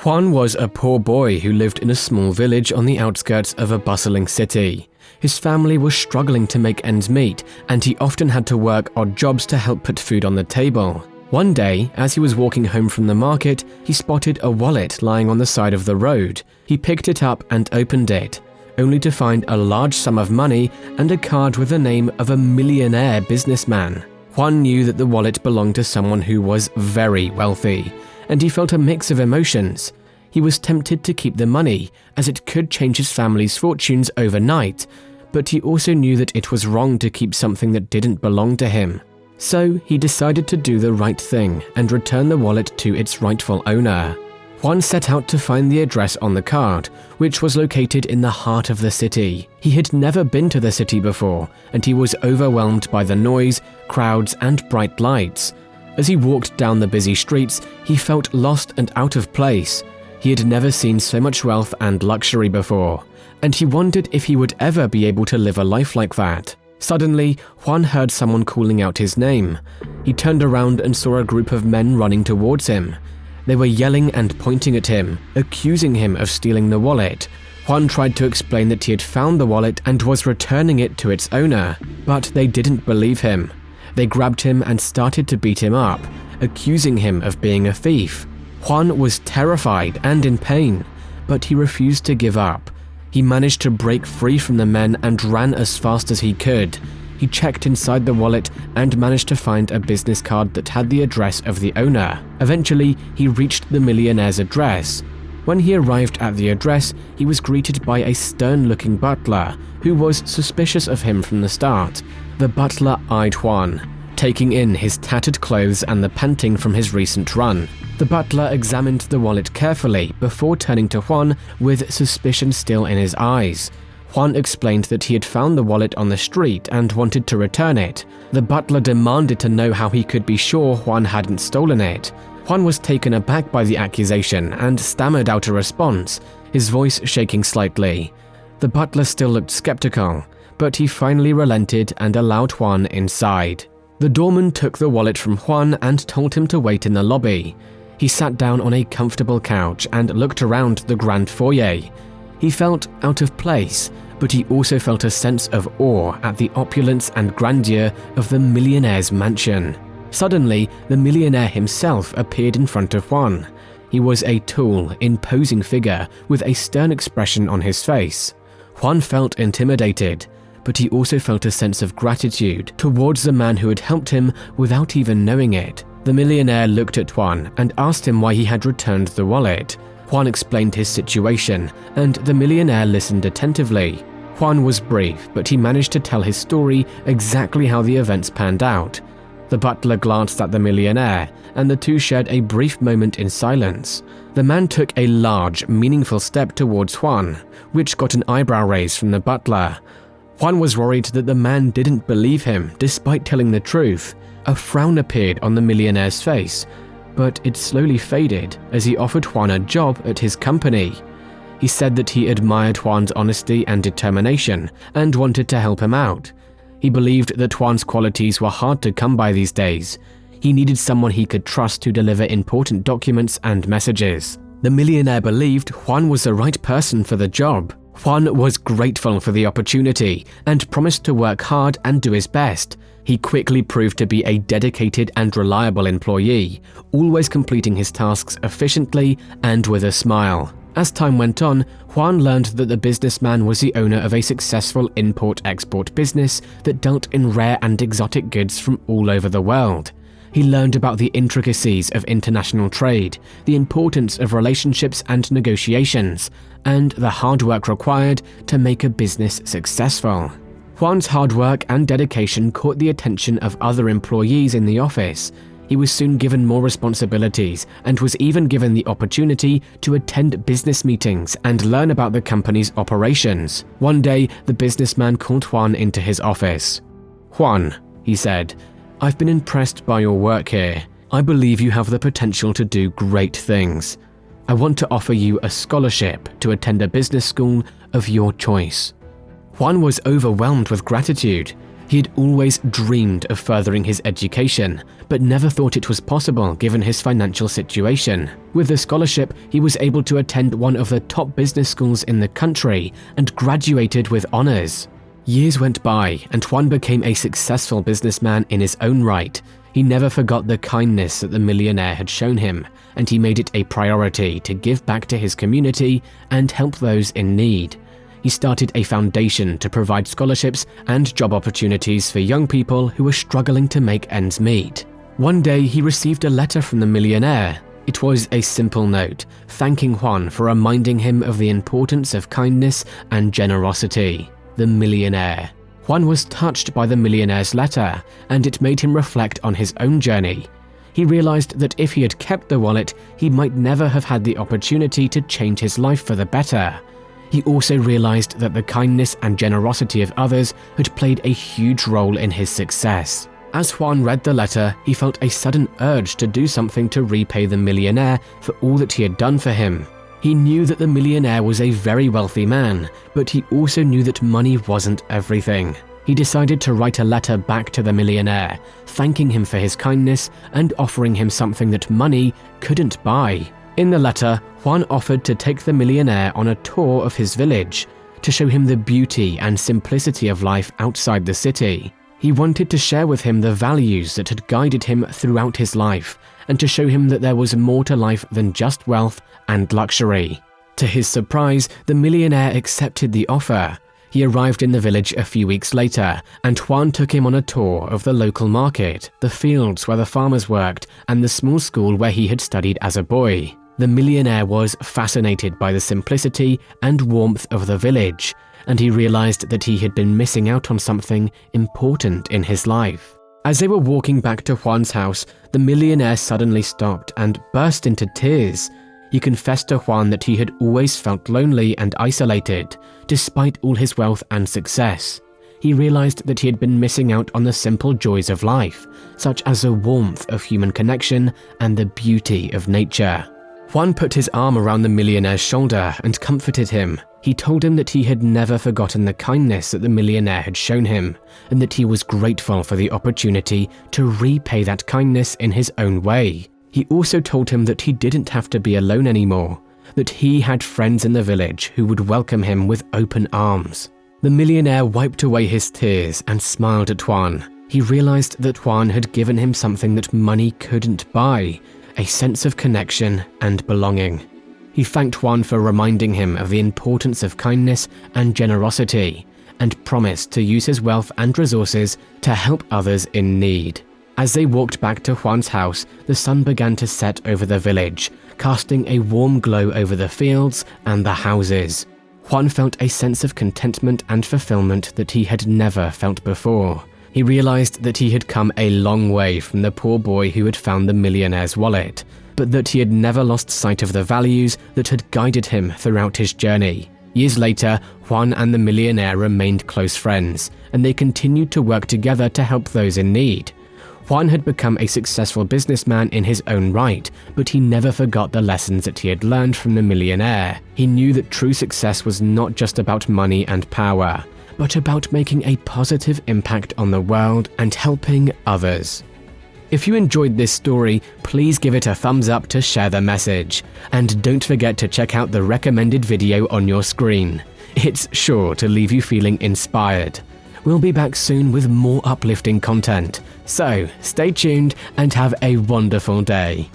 Juan was a poor boy who lived in a small village on the outskirts of a bustling city. His family was struggling to make ends meet, and he often had to work odd jobs to help put food on the table. One day, as he was walking home from the market, he spotted a wallet lying on the side of the road. He picked it up and opened it, only to find a large sum of money and a card with the name of a millionaire businessman. Juan knew that the wallet belonged to someone who was very wealthy, and he felt a mix of emotions. He was tempted to keep the money, as it could change his family's fortunes overnight, but he also knew that it was wrong to keep something that didn't belong to him. So he decided to do the right thing and return the wallet to its rightful owner. Juan set out to find the address on the card, which was located in the heart of the city. He had never been to the city before, and he was overwhelmed by the noise, crowds, and bright lights. As he walked down the busy streets, he felt lost and out of place. He had never seen so much wealth and luxury before, and he wondered if he would ever be able to live a life like that. Suddenly, Juan heard someone calling out his name. He turned around and saw a group of men running towards him. They were yelling and pointing at him, accusing him of stealing the wallet. Juan tried to explain that he had found the wallet and was returning it to its owner, but they didn't believe him. They grabbed him and started to beat him up, accusing him of being a thief. Juan was terrified and in pain, but he refused to give up. He managed to break free from the men and ran as fast as he could. He checked inside the wallet and managed to find a business card that had the address of the owner. Eventually, he reached the millionaire's address. When he arrived at the address, he was greeted by a stern-looking butler, who was suspicious of him from the start. The butler eyed Juan, taking in his tattered clothes and the panting from his recent run. The butler examined the wallet carefully before turning to Juan with suspicion still in his eyes. Juan explained that he had found the wallet on the street and wanted to return it. The butler demanded to know how he could be sure Juan hadn't stolen it. Juan was taken aback by the accusation and stammered out a response, his voice shaking slightly. The butler still looked skeptical, but he finally relented and allowed Juan inside. The doorman took the wallet from Juan and told him to wait in the lobby. He sat down on a comfortable couch and looked around the grand foyer. He felt out of place, but he also felt a sense of awe at the opulence and grandeur of the millionaire's mansion. Suddenly, the millionaire himself appeared in front of Juan. He was a tall, imposing figure with a stern expression on his face. Juan felt intimidated, but he also felt a sense of gratitude towards the man who had helped him without even knowing it. The millionaire looked at Juan and asked him why he had returned the wallet. Juan explained his situation, and the millionaire listened attentively. Juan was brief, but he managed to tell his story exactly how the events panned out. The butler glanced at the millionaire, and the two shared a brief moment in silence. The man took a large, meaningful step towards Juan, which got an eyebrow raise from the butler. Juan was worried that the man didn't believe him despite telling the truth. A frown appeared on the millionaire's face, but it slowly faded as he offered Juan a job at his company. He said that he admired Juan's honesty and determination and wanted to help him out. He believed that Juan's qualities were hard to come by these days. He needed someone he could trust to deliver important documents and messages. The millionaire believed Juan was the right person for the job. Juan was grateful for the opportunity and promised to work hard and do his best. He quickly proved to be a dedicated and reliable employee, always completing his tasks efficiently and with a smile. As time went on, Juan learned that the businessman was the owner of a successful import-export business that dealt in rare and exotic goods from all over the world. He learned about the intricacies of international trade, the importance of relationships and negotiations, and the hard work required to make a business successful. Juan's hard work and dedication caught the attention of other employees in the office. He was soon given more responsibilities and was even given the opportunity to attend business meetings and learn about the company's operations. One day, the businessman called Juan into his office. "Juan," he said, "I've been impressed by your work here. I believe you have the potential to do great things. I want to offer you a scholarship to attend a business school of your choice." Juan was overwhelmed with gratitude. He had always dreamed of furthering his education, but never thought it was possible given his financial situation. With the scholarship, he was able to attend one of the top business schools in the country and graduated with honors. Years went by, and Juan became a successful businessman in his own right. He never forgot the kindness that the millionaire had shown him, and he made it a priority to give back to his community and help those in need. He started a foundation to provide scholarships and job opportunities for young people who were struggling to make ends meet. One day, he received a letter from the millionaire. It was a simple note, thanking Juan for reminding him of the importance of kindness and generosity. The millionaire. Juan was touched by the millionaire's letter, and it made him reflect on his own journey. He realized that if he had kept the wallet, he might never have had the opportunity to change his life for the better. He also realized that the kindness and generosity of others had played a huge role in his success. As Juan read the letter, he felt a sudden urge to do something to repay the millionaire for all that he had done for him. He knew that the millionaire was a very wealthy man, but he also knew that money wasn't everything. He decided to write a letter back to the millionaire, thanking him for his kindness and offering him something that money couldn't buy. In the letter, Juan offered to take the millionaire on a tour of his village, to show him the beauty and simplicity of life outside the city. He wanted to share with him the values that had guided him throughout his life, and to show him that there was more to life than just wealth and luxury. To his surprise, the millionaire accepted the offer. He arrived in the village a few weeks later, and Juan took him on a tour of the local market, the fields where the farmers worked, and the small school where he had studied as a boy. The millionaire was fascinated by the simplicity and warmth of the village, and he realized that he had been missing out on something important in his life. As they were walking back to Juan's house, the millionaire suddenly stopped and burst into tears. He confessed to Juan that he had always felt lonely and isolated, despite all his wealth and success. He realized that he had been missing out on the simple joys of life, such as the warmth of human connection and the beauty of nature. Juan put his arm around the millionaire's shoulder and comforted him. He told him that he had never forgotten the kindness that the millionaire had shown him, and that he was grateful for the opportunity to repay that kindness in his own way. He also told him that he didn't have to be alone anymore, that he had friends in the village who would welcome him with open arms. The millionaire wiped away his tears and smiled at Juan. He realized that Juan had given him something that money couldn't buy, a sense of connection and belonging. He thanked Juan for reminding him of the importance of kindness and generosity, and promised to use his wealth and resources to help others in need. As they walked back to Juan's house, the sun began to set over the village, casting a warm glow over the fields and the houses. Juan felt a sense of contentment and fulfillment that he had never felt before. He realized that he had come a long way from the poor boy who had found the millionaire's wallet, but that he had never lost sight of the values that had guided him throughout his journey. Years later, Juan and the millionaire remained close friends, and they continued to work together to help those in need. Juan had become a successful businessman in his own right, but he never forgot the lessons that he had learned from the millionaire. He knew that true success was not just about money and power, but about making a positive impact on the world and helping others. If you enjoyed this story, please give it a thumbs up to share the message, and don't forget to check out the recommended video on your screen. It's sure to leave you feeling inspired. We'll be back soon with more uplifting content, so stay tuned and have a wonderful day.